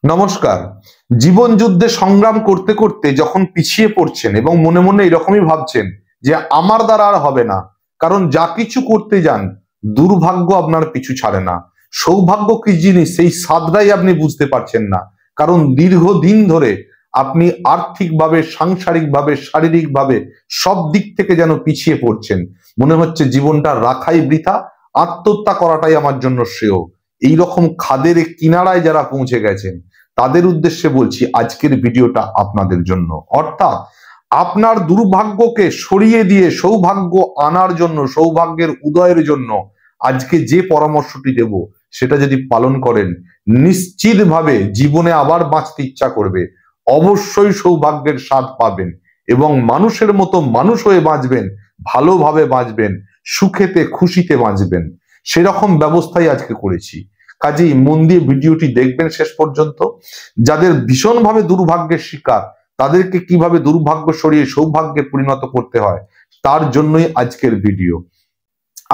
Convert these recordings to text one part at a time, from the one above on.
নমস্কার। জীবন যুদ্ধে সংগ্রাম করতে করতে যখন পিছিয়ে পড়ছেন এবং মনে মনে এরকমই ভাবছেন যে আমার দ্বারা আর হবে না, কারণ যা কিছু করতে যান দুর্ভাগ্য আপনার পিছু ছাড়ে না। সৌভাগ্য কি জিনিস সেই স্বাদটাই আপনি বুঝতে পারছেন না, কারণ দীর্ঘদিন ধরে আপনি আর্থিকভাবে, সাংসারিকভাবে, শারীরিকভাবে সব দিক থেকে যেন পিছিয়ে পড়ছেন। মনে হচ্ছে জীবনটা রাখাই বৃথা, আত্মহত্যা করাটাই আমার জন্য শ্রেয়। এইরকম খাদের কিনারায় যারা পৌঁছে গেছেন তাদের উদ্দেশ্যে বলছি আজকের ভিডিওটা আপনাদের জন্য। অর্থাৎ আপনার দুর্ভাগ্যকে সরিয়ে দিয়ে সৌভাগ্য আনার জন্য, সৌভাগ্যের উদয়ের জন্য আজকে যে পরামর্শটি দেব সেটা যদি পালন করেন নিশ্চিতভাবে জীবনে আবার বাঁচতে ইচ্ছা করবে, অবশ্যই সৌভাগ্যের স্বাদ পাবেন এবং মানুষের মতো মানুষ হয়ে বাঁচবেন, ভালোভাবে বাঁচবেন, সুখেতে খুশিতে বাঁচবেন। সেরকম ব্যবস্থাই আজকে করেছি। কাজেই মন দিয়ে ভিডিওটি দেখবেন শেষ পর্যন্ত। যাদের ভীষণভাবে দুর্ভাগ্যের শিকার, তাদেরকে কিভাবে দুর্ভাগ্য সরিয়ে সৌভাগ্যে পরিণত করতে হয় তার জন্যই আজকের ভিডিও।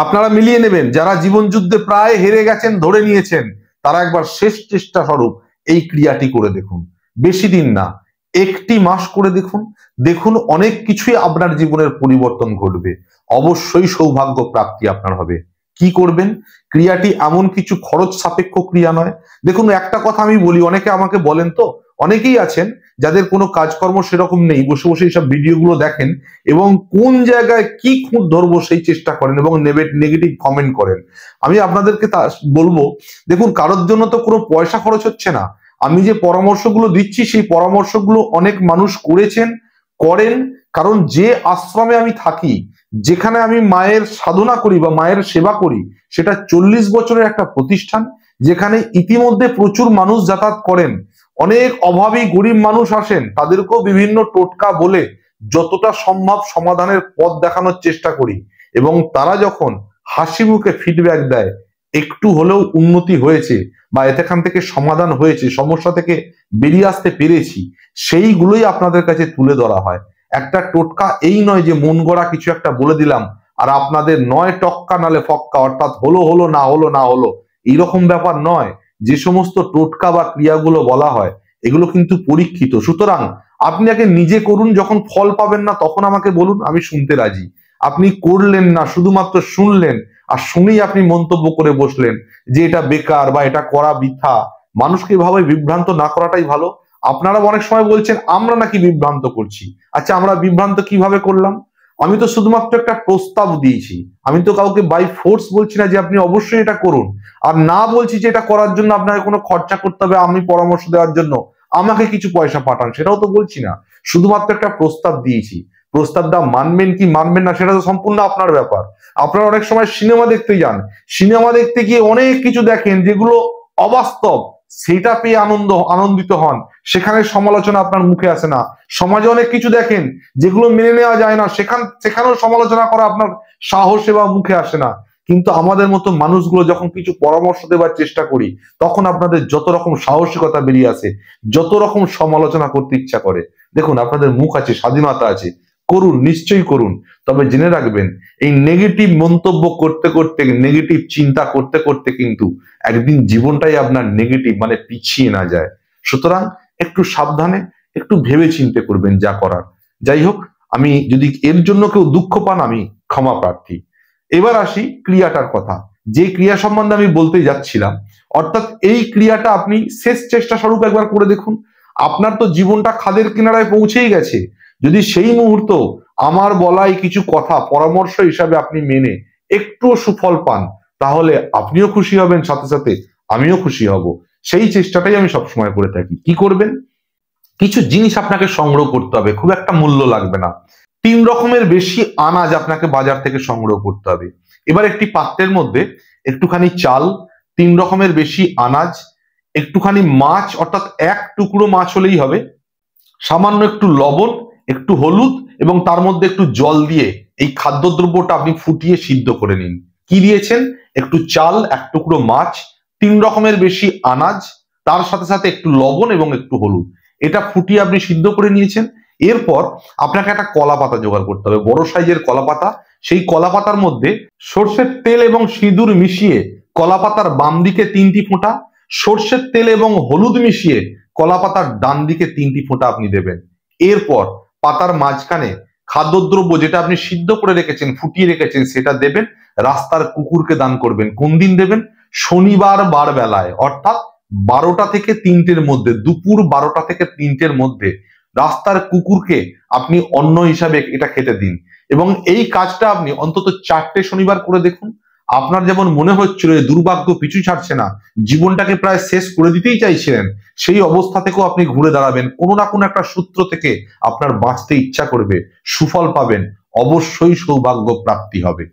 আপনারা মিলিয়ে নেবেন, যারা জীবন যুদ্ধে প্রায় হেরে গেছেন, ধরে নিয়েছেন, তারা একবার শেষ চেষ্টা স্বরূপ এই ক্রিয়াটি করে দেখুন। বেশি দিন না, একটি মাস করে দেখুন, দেখুন অনেক কিছুই আপনার জীবনের পরিবর্তন ঘটবে। অবশ্যই সৌভাগ্য প্রাপ্তি আপনার হবে। কি করবেন? ক্রিয়াটি এমন কিছু খরচ সাপেক্ষ ক্রিয়া নয়। দেখুন, একটা কথা আমি বলি, অনেকে আমাকে বলেন, তো অনেকেই আছেন যাদের কোনো কাজকর্ম সেরকম নেই, বসে বসে এইসব ভিডিওগুলো দেখেন এবং কোন জায়গায় কি খুঁত ধরবো সেই চেষ্টা করেন এবং নেগেটিভ কমেন্ট করেন। আমি আপনাদেরকে বলবো, দেখুন, কারোর জন্য তো কোনো পয়সা খরচ হচ্ছে না। আমি যে পরামর্শগুলো দিচ্ছি সেই পরামর্শগুলো অনেক মানুষ করেছেন, করেন। কারণ যে আশ্রমে আমি থাকি, যেখানে আমি মায়ের সাধনা করি বা মায়ের সেবা করি, সেটা 40 বছরের একটা প্রতিষ্ঠান, যেখানে ইতিমধ্যে প্রচুর মানুষ যাতায়াত করেন। অনেক অভাবী গরিব মানুষ আসেন, তাদেরকেও বিভিন্ন টোটকা বলে যতটা সম্ভব সমাধানের পথ দেখানোর চেষ্টা করি এবং তারা যখন হাসি মুখে ফিডব্যাক দেয় একটু হলেও উন্নতি হয়েছে বা এখান থেকে সমাধান হয়েছে, সমস্যা থেকে বেরিয়ে আসতে পেরেছি, সেইগুলোই আপনাদের কাছে তুলে ধরা হয়। একটা টোটকা এই নয় যে মন গড়া কিছু একটা বলে দিলাম আর আপনাদের নয় টক্কা নালে ফক্কা, অর্থাৎ হলো হলো না হলো না হলো, এইরকম ব্যাপার নয়। যে সমস্ত টোটকা বা ক্রিয়াগুলো বলা হয় এগুলো কিন্তু পরীক্ষিত। সুতরাং আপনি আগে নিজে করুন, যখন ফল পাবেন না তখন আমাকে বলুন, আমি শুনতে রাজি। আপনি করলেন না, শুধুমাত্র শুনলেন আর শুনেই আপনি মন্তব্য করে বসলেন যে এটা বেকার বা এটা করা বৃথা, মানুষকে এভাবে বিভ্রান্ত না করাটাই ভালো। আপনারা অনেক সময় বলছেন আমরা নাকি বিভ্রান্ত করছি। আচ্ছা, আমরা বিভ্রান্ত কিভাবে করলাম? আমি তো শুধুমাত্র একটা প্রস্তাব দিয়েছি, আমি তো কাউকে বাই ফোর্স বলছি না যে আপনি অবশ্যই এটা করুন, আর না বলছি যে এটা করার জন্য আপনাকে কোনো খরচা করতে হবে, আমি পরামর্শ দেওয়ার জন্য আমাকে কিছু পয়সা পাঠান, সেটাও তো বলছি না। শুধুমাত্র একটা প্রস্তাব দিয়েছি। প্রস্তাবটা মানবেন কি মানবেন না সেটা তো সম্পূর্ণ আপনার ব্যাপার। আপনারা অনেক সময় সিনেমা দেখতে যান, সিনেমা দেখতে গিয়ে অনেক কিছু দেখেন যেগুলো অবাস্তব, সেটা পেয়ে আনন্দিত হন, সেখানে সমালোচনা আপনার মুখে আসে না। সমাজে অনেক কিছু দেখেন যেগুলো মেনে নেওয়া যায় না, সেখানেও সমালোচনা করা আপনার সাহসে বা মুখে আসে না। কিন্তু আমাদের মতো মানুষগুলো যখন কিছু পরামর্শ দেওয়ার চেষ্টা করি, তখন আপনাদের যত রকম সাহসিকতা বেরিয়ে আসে, যত রকম সমালোচনা করতে ইচ্ছা করে। দেখুন, আপনাদের মুখ আছে, স্বাধীনতা আছে, করুন, নিশ্চয়ই করুন। তবে জেনে রাখবেন, এই নেগেটিভ মন্তব্য করতে করতে, নেগেটিভ চিন্তা করতে করতে কিন্তু একদিন জীবনটাই আপনার নেগেটিভ, মানে পিছিয়ে না যায়। সুতরাং একটু সাবধানে, একটু ভেবে চিন্তে করবেন যা করার। যাই হোক, আমি যদি এর জন্য কেউ দুঃখ পান, আমি ক্ষমা প্রার্থী। এবার আসি ক্রিয়াটার কথা, যে ক্রিয়া সম্বন্ধে আমি বলতে যাচ্ছিলাম। অর্থাৎ এই ক্রিয়াটা আপনি শেষ চেষ্টা স্বরূপ একবার করে দেখুন। আপনার তো জীবনটা খাদের কিনারায় পৌঁছেই গেছে। যদি সেই মুহূর্ত আমার বলাই কিছু কথা পরামর্শ হিসাবে আপনি মেনে একটুও সুফল পান, তাহলে আপনিও খুশি হবেন, সাথে সাথে আমিও খুশি হব। সেই চেষ্টাটাই আমি সবসময় করে থাকি। কি করবেন? কিছু জিনিস আপনাকে সংগ্রহ করতে হবে, খুব একটা মূল্য লাগবে না। 3 রকমের বেশি আনাজ আপনাকে বাজার থেকে সংগ্রহ করতে হবে। এবার একটি পাত্রের মধ্যে একটুখানি চাল, 3 রকমের বেশি আনাজ, একটুখানি মাছ, অর্থাৎ 1 টুকরো মাছ হলেই হবে, সামান্য একটু লবণ, একটু হলুদ এবং তার মধ্যে একটু জল দিয়ে এই খাদ্যদ্রব্যটা আপনি ফুটিয়ে সিদ্ধ করে নিন। কি দিয়েছেন? একটু চাল, 1 টুকরো মাছ, 3 রকমের বেশি আনাজ, তার সাথে সাথে একটু লবণ এবং একটু হলুদ। এটা ফুটিয়ে আপনি সিদ্ধ করে নিয়েছেন। এরপর আপনাকে একটা কলা পাতা জোগাড় করতে হবে, বড় সাইজের কলা পাতা। সেই কলা পাতার মধ্যে সর্ষের তেল এবং সিঁদুর মিশিয়ে কলা পাতার বাম দিকে 3টি ফোঁটা, সর্ষের তেল এবং হলুদ মিশিয়ে কলা পাতার ডান দিকে 3টি ফোঁটা আপনি দেবেন। এরপর পাতার মাঝখানে খাদ্যদ্রব্য যেটা আপনি সিদ্ধ করে রেখেছেন, ফুটিয়ে রেখেছেন, সেটা দেবেন। রাস্তার কুকুরকে দান করবেন। কোন দিন দেবেন? শনিবার বার বেলায়, অর্থাৎ 12টা থেকে 3টের মধ্যে, দুপুর 12টা থেকে 3টের মধ্যে রাস্তার কুকুরকে আপনি অন্ন হিসাবে এটা খেতে দিন। এবং এই কাজটা আপনি অন্তত 4টে শনিবার করে দেখুন। আপনার যেমন মনে হচ্ছিল যে দুর্ভাগ্য পিছু ছাড়ছে না, জীবনটাকে প্রায় শেষ করে দিতেই চাইছিলেন, সেই অবস্থা থেকেও আপনি ঘুরে দাঁড়াবেন। কোনো না কোনো একটা সূত্র থেকে আপনার বাঁচতে ইচ্ছা করবে, সুফল পাবেন, অবশ্যই সৌভাগ্য প্রাপ্তি হবে।